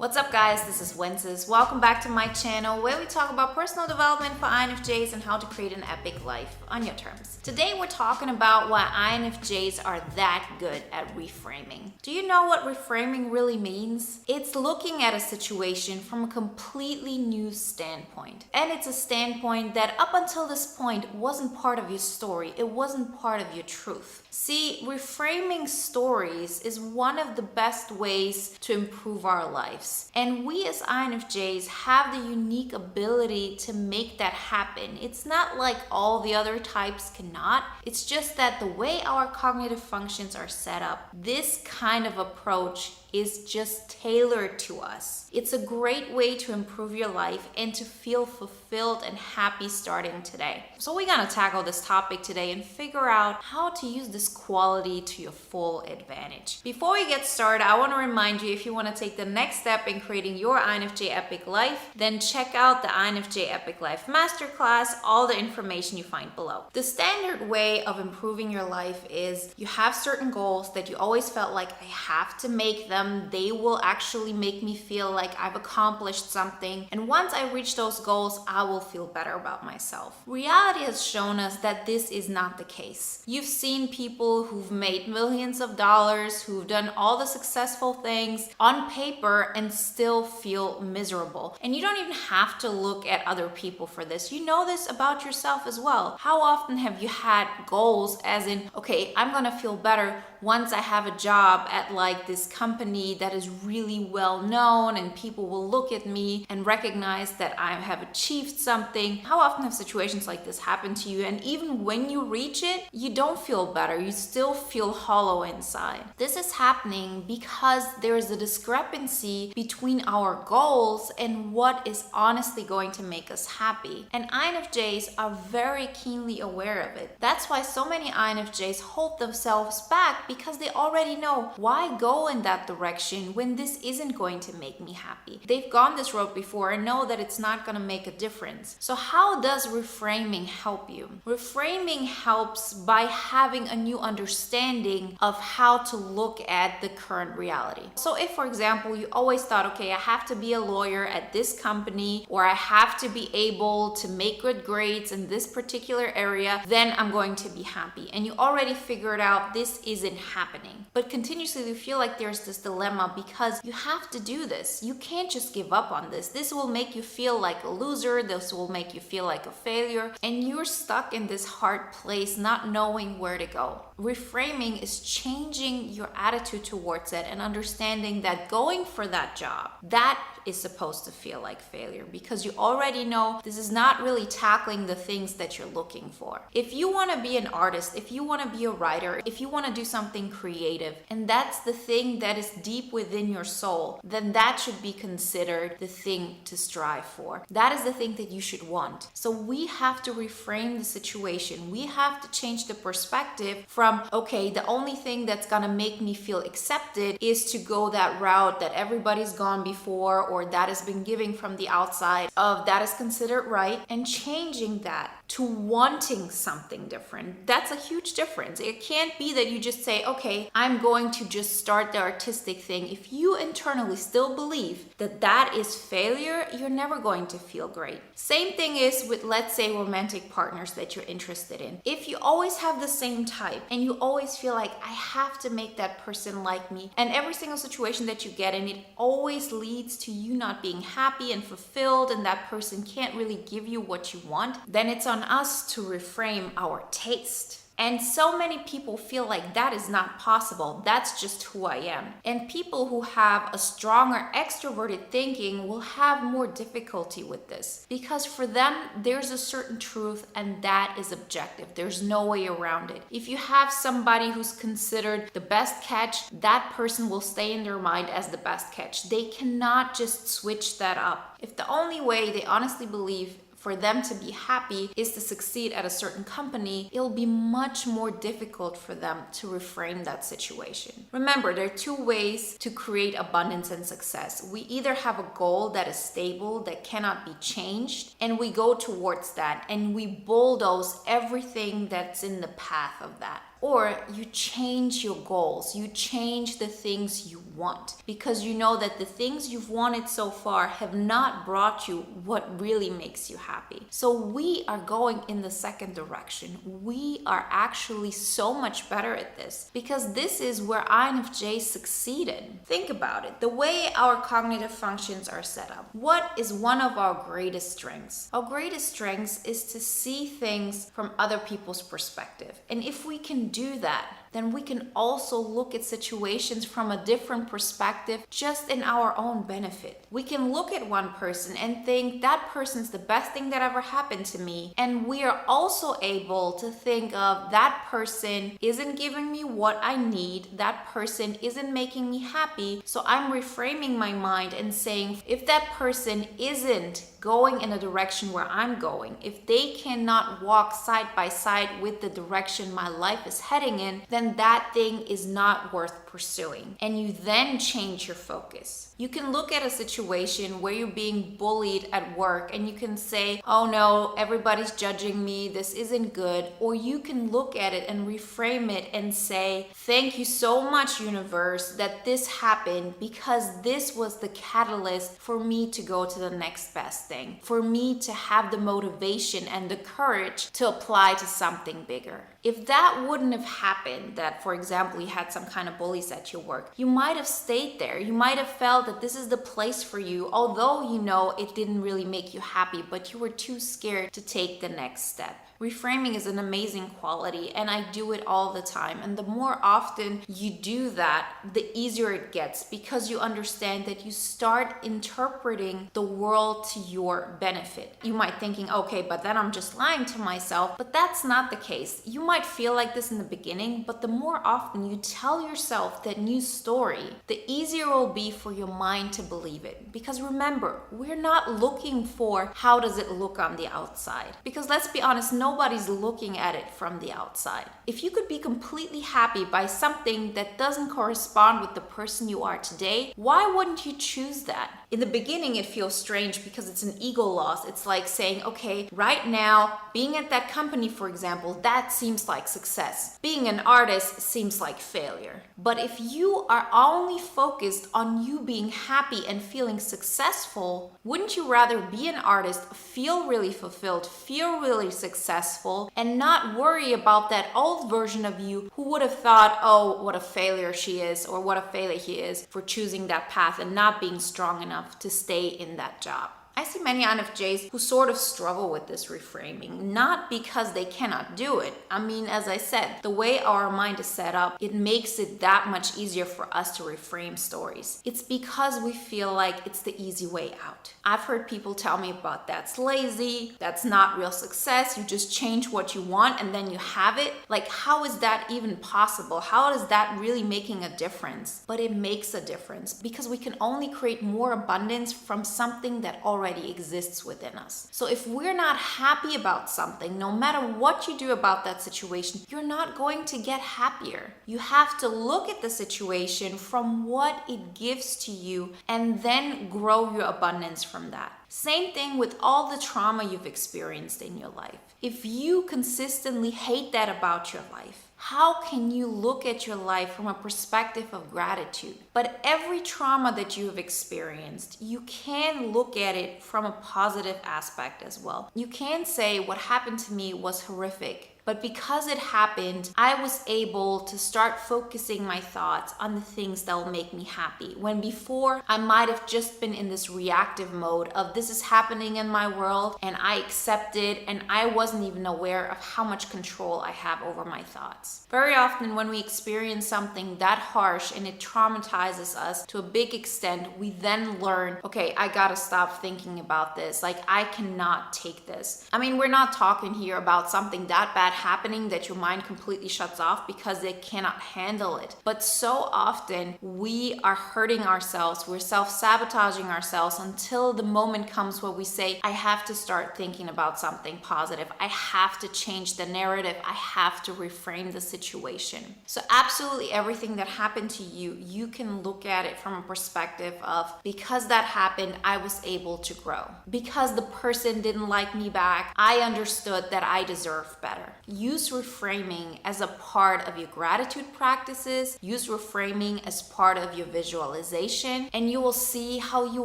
What's up guys, this is Wenzes. Welcome back to my channel where we talk about personal development for INFJs and how to create an epic life on your terms. Today we're talking about why INFJs are that good at reframing. Do you know what reframing really means? It's looking at a situation from a completely new standpoint. And it's a standpoint that up until this point wasn't part of your story. It wasn't part of your truth. See, reframing stories is one of the best ways to improve our lives. And we as INFJs have the unique ability to make that happen. It's not like all the other types cannot. It's just that the way our cognitive functions are set up, this kind of approach is just tailored to us. It's a great way to improve your life and to feel fulfilled and happy starting today. So we're gonna tackle this topic today and figure out how to use this quality to your full advantage. Before we get started, I wanna remind you, if you wanna take the next step in creating your INFJ Epic Life, then check out the INFJ Epic Life Masterclass, all the information you find below. The standard way of improving your life is you have certain goals that you always felt like I have to make them. They will actually make me feel like I've accomplished something. And once I reach those goals, I will feel better about myself. Reality has shown us that this is not the case. You've seen people who've made millions of dollars, who've done all the successful things on paper and still feel miserable. And you don't even have to look at other people for this. You know this about yourself as well. How often have you had goals as in, okay, I'm gonna feel better once I have a job at like this company that is really well known and people will look at me and recognize that I have achieved something. How often have situations like this happen to you? And even when you reach it, you don't feel better. You still feel hollow inside. This is happening because there is a discrepancy between our goals and what is honestly going to make us happy. And INFJs are very keenly aware of it. That's why so many INFJs hold themselves back, because they already know, why go in that direction when this isn't going to make me happy? They've gone this road before and know that it's not going to make a difference. So how does reframing help you? Reframing helps by having a new understanding of how to look at the current reality. So if, for example, you always thought, okay, I have to be a lawyer at this company, or I have to be able to make good grades in this particular area, then I'm going to be happy. And you already figured out this isn't happening. But continuously you feel like there's this dilemma because you have to do this. You can't just give up on this. This will make you feel like a loser. This will make you feel like a failure. And you're stuck in this hard place, not knowing where to go. Reframing is changing your attitude towards it and understanding that going for that job, that is supposed to feel like failure, because you already know this is not really tackling the things that you're looking for. If you want to be an artist, if you want to be a writer, if you want to do something creative, and that's the thing that is deep within your soul, then that should be considered the thing to strive for. That is the thing that you should want. So we have to reframe the situation. We have to change the perspective from, okay, the only thing that's gonna make me feel accepted is to go that route that everybody's gone before, or that has been given from the outside of that is considered right, and changing that to wanting something different. That's a huge difference. It can't be that you just say, okay, I'm going to just start the artistic thing. If you internally still believe that that is failure, you're never going to feel great. Same thing is with, let's say, romantic partners that you're interested in. If you always have the same type and you always feel like I have to make that person like me, and every single situation that you get in, it always leads to you not being happy and fulfilled, and that person can't really give you what you want, then it's on us to reframe our taste. And so many people feel like that is not possible. That's just who I am. And people who have a stronger extroverted thinking will have more difficulty with this, because for them, there's a certain truth and that is objective. There's no way around it. If you have somebody who's considered the best catch, that person will stay in their mind as the best catch. They cannot just switch that up. If the only way they honestly believe for them to be happy is to succeed at a certain company, it'll be much more difficult for them to reframe that situation. Remember, there are two ways to create abundance and success. We either have a goal that is stable, that cannot be changed, and we go towards that and we bulldoze everything that's in the path of that. Or you change your goals, you change the things you want because you know that the things you've wanted so far have not brought you what really makes you happy. So we are going in the second direction. We are actually so much better at this because this is where INFJs succeeded. Think about it. The way our cognitive functions are set up. What is one of our greatest strengths? Our greatest strengths is to see things from other people's perspective. And if we can do that, then we can also look at situations from a different perspective just in our own benefit. We can look at one person and think that person's the best thing that ever happened to me. And we are also able to think of that person isn't giving me what I need. That person isn't making me happy. So I'm reframing my mind and saying, if that person isn't going in a direction where I'm going, if they cannot walk side by side with the direction my life is heading in, then that thing is not worth pursuing. And you then change your focus. You can look at a situation where you're being bullied at work and you can say, oh no, everybody's judging me, this isn't good. Or you can look at it and reframe it and say, thank you so much, universe, that this happened because this was the catalyst for me to go to the next best thing, for me to have the motivation and the courage to apply to something bigger. If that wouldn't have happened, that for example, you had some kind of bullies at your work, you might have stayed there. You might have felt that this is the place for you, although you know it didn't really make you happy, but you were too scared to take the next step. Reframing is an amazing quality and I do it all the time. And the more often you do that, the easier it gets because you understand that you start interpreting the world to your benefit. You might thinking, okay, but then I'm just lying to myself, but that's not the case. You might feel like this in the beginning, but the more often you tell yourself that new story, the easier it will be for your mind to believe it. Because remember, we're not looking for how does it look on the outside. Because let's be honest, nobody's looking at it from the outside. If you could be completely happy by something that doesn't correspond with the person you are today, why wouldn't you choose that? In the beginning, it feels strange because it's an ego loss. It's like saying, okay, right now, being at that company, for example, that seems like success. Being an artist seems like failure. But if you are only focused on you being happy and feeling successful, wouldn't you rather be an artist, feel really fulfilled, feel really successful, and not worry about that old version of you who would have thought, oh, what a failure she is, or what a failure he is for choosing that path and not being strong enough to stay in that job? I see many INFJs who sort of struggle with this reframing, not because they cannot do it. I mean, as I said, the way our mind is set up, it makes it that much easier for us to reframe stories. It's because we feel like it's the easy way out. I've heard people tell me about that's lazy, that's not real success, you just change what you want and then you have it. Like, how is that even possible? How is that really making a difference? But it makes a difference because we can only create more abundance from something that already exists within us. So if we're not happy about something, no matter what you do about that situation, you're not going to get happier. You have to look at the situation from what it gives to you and then grow your abundance from that. Same thing with all the trauma you've experienced in your life. If you consistently hate that about your life, how can you look at your life from a perspective of gratitude? But every trauma that you have experienced, you can look at it from a positive aspect as well. You can say what happened to me was horrific. But because it happened, I was able to start focusing my thoughts on the things that will make me happy. When before, I might have just been in this reactive mode of this is happening in my world and I accept it and I wasn't even aware of how much control I have over my thoughts. Very often when we experience something that harsh and it traumatizes us to a big extent, we then learn, okay, I gotta stop thinking about this. Like, I cannot take this. I mean, we're not talking here about something that bad happening that your mind completely shuts off because they cannot handle it. But so often we are hurting ourselves, we're self-sabotaging ourselves until the moment comes where we say, I have to start thinking about something positive. I have to change the narrative. I have to reframe the situation. So absolutely everything that happened to you, you can look at it from a perspective of, because that happened, I was able to grow. Because the person didn't like me back, I understood that I deserve better. Use reframing as a part of your gratitude practices. Use reframing as part of your visualization, and you will see how you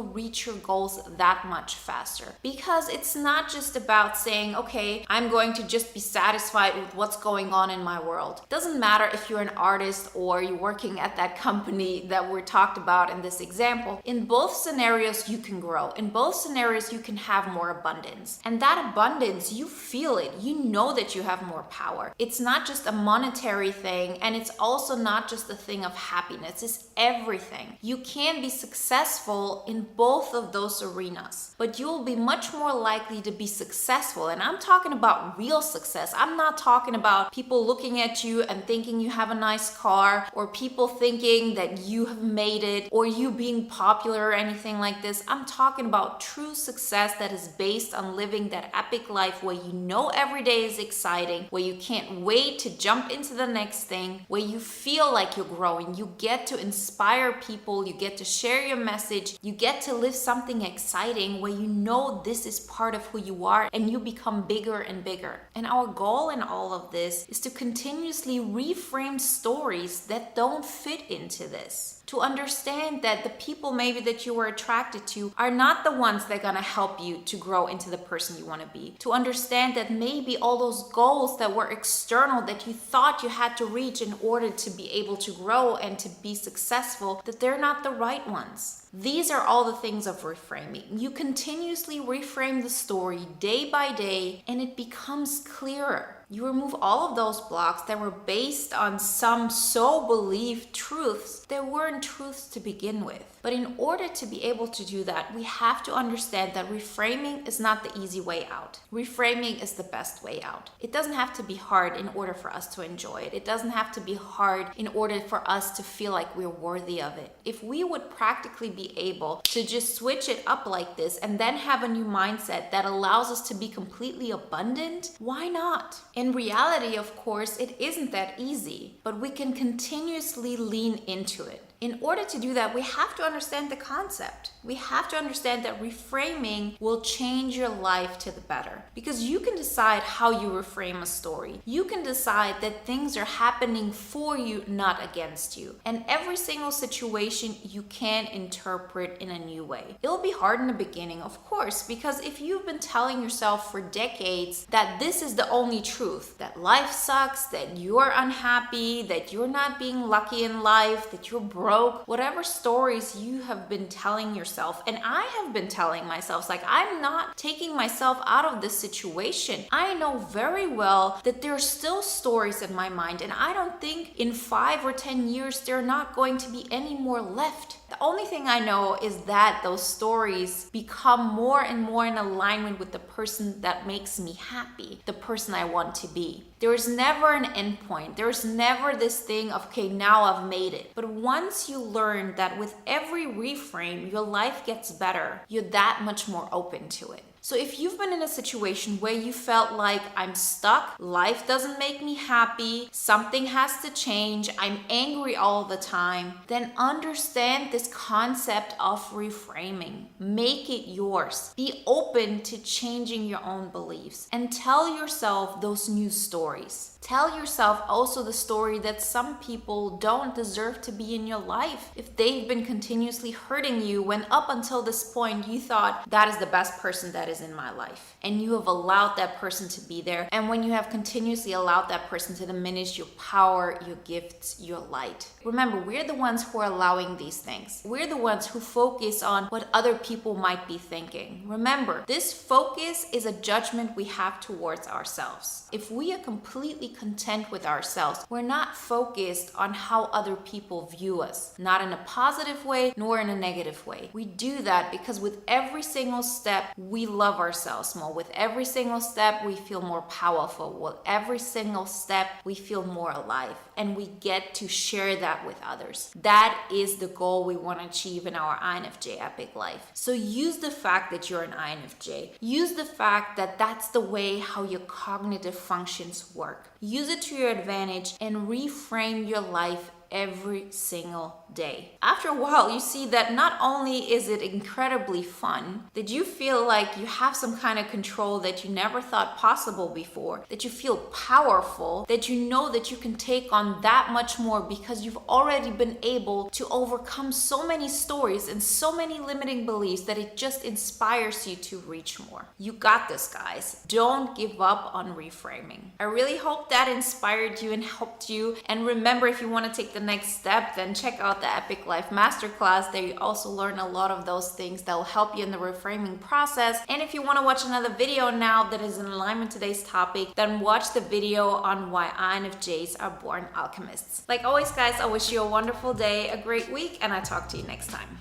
reach your goals that much faster. Because it's not just about saying, okay, I'm going to just be satisfied with what's going on in my world. It doesn't matter if you're an artist or you're working at that company that we talked about in this example. In both scenarios, you can grow. In both scenarios, you can have more abundance. And that abundance, you feel it. You know that you have more power. It's not just a monetary thing, and it's also not just a thing of happiness. It's everything. You can be successful in both of those arenas, but you'll be much more likely to be successful. And I'm talking about real success. I'm not talking about people looking at you and thinking you have a nice car, or people thinking that you have made it, or you being popular or anything like this. I'm talking about true success that is based on living that epic life where you know every day is exciting, where you can't wait to jump into the next thing, where you feel like you're growing, you get to inspire people, you get to share your message, you get to live something exciting where you know this is part of who you are, and you become bigger and bigger. And our goal in all of this is to continuously reframe stories that don't fit into this. To understand that the people maybe that you were attracted to are not the ones that are gonna help you to grow into the person you wanna be. To understand that maybe all those goals that were external that you thought you had to reach in order to be able to grow and to be successful, that they're not the right ones. These are all the things of reframing. You continuously reframe the story day by day, and it becomes clearer. You remove all of those blocks that were based on some so-believed truths that weren't truths to begin with. But in order to be able to do that, we have to understand that reframing is not the easy way out. Reframing is the best way out. It doesn't have to be hard in order for us to enjoy it. It doesn't have to be hard in order for us to feel like we're worthy of it. If we would practically be able to just switch it up like this and then have a new mindset that allows us to be completely abundant, why not? In reality, of course, it isn't that easy, but we can continuously lean into it. In order to do that, we have to understand the concept. We have to understand that reframing will change your life to the better. Because you can decide how you reframe a story. You can decide that things are happening for you, not against you. And every single situation you can interpret in a new way. It'll be hard in the beginning, of course, because if you've been telling yourself for decades that this is the only truth, that life sucks, that you're unhappy, that you're not being lucky in life, that you're broke, whatever stories you have been telling yourself, and I have been telling myself, like, I'm not taking myself out of this situation. I know very well that there are still stories in my mind, and I don't think in 5 or 10 years there are not going to be any more left. The only thing I know is that those stories become more and more in alignment with the person that makes me happy, the person I want to be. There is never an end point. There's never this thing of, okay, now I've made it. But once you learn that with every reframe, your life gets better, you're that much more open to it. So if you've been in a situation where you felt like I'm stuck, life doesn't make me happy, something has to change, I'm angry all the time, then understand this concept of reframing. Make it yours. Be open to changing your own beliefs and tell yourself those new stories. Tell yourself also the story that some people don't deserve to be in your life if they've been continuously hurting you when up until this point you thought that is the best person that is in my life. And you have allowed that person to be there. And when you have continuously allowed that person to diminish your power, your gifts, your light. Remember, we're the ones who are allowing these things. We're the ones who focus on what other people might be thinking. Remember, this focus is a judgment we have towards ourselves. If we are completely content with ourselves, we're not focused on how other people view us, not in a positive way nor in a negative way. We do that because with every single step we love ourselves more. With every single step we feel more powerful. With every single step we feel more alive, and we get to share that with others. That is the goal we want to achieve in our INFJ epic life. So use the fact that you're an INFJ. Use the fact that that's the way how your cognitive functions work. Use it to your advantage and reframe your life every single day. After a while, you see that not only is it incredibly fun, that you feel like you have some kind of control that you never thought possible before, that you feel powerful, that you know that you can take on that much more because you've already been able to overcome so many stories and so many limiting beliefs that it just inspires you to reach more. You got this, guys. Don't give up on reframing. I really hope that inspired you and helped you. And remember, if you want to take the next step, then check out the Epic Life Masterclass. There you also learn a lot of those things that will help you in the reframing process. And if you want to watch another video now that is in alignment with today's topic, then watch the video on why INFJs are born alchemists. Like always, guys, I wish you a wonderful day, a great week, and I'll talk to you next time.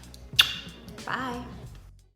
Bye.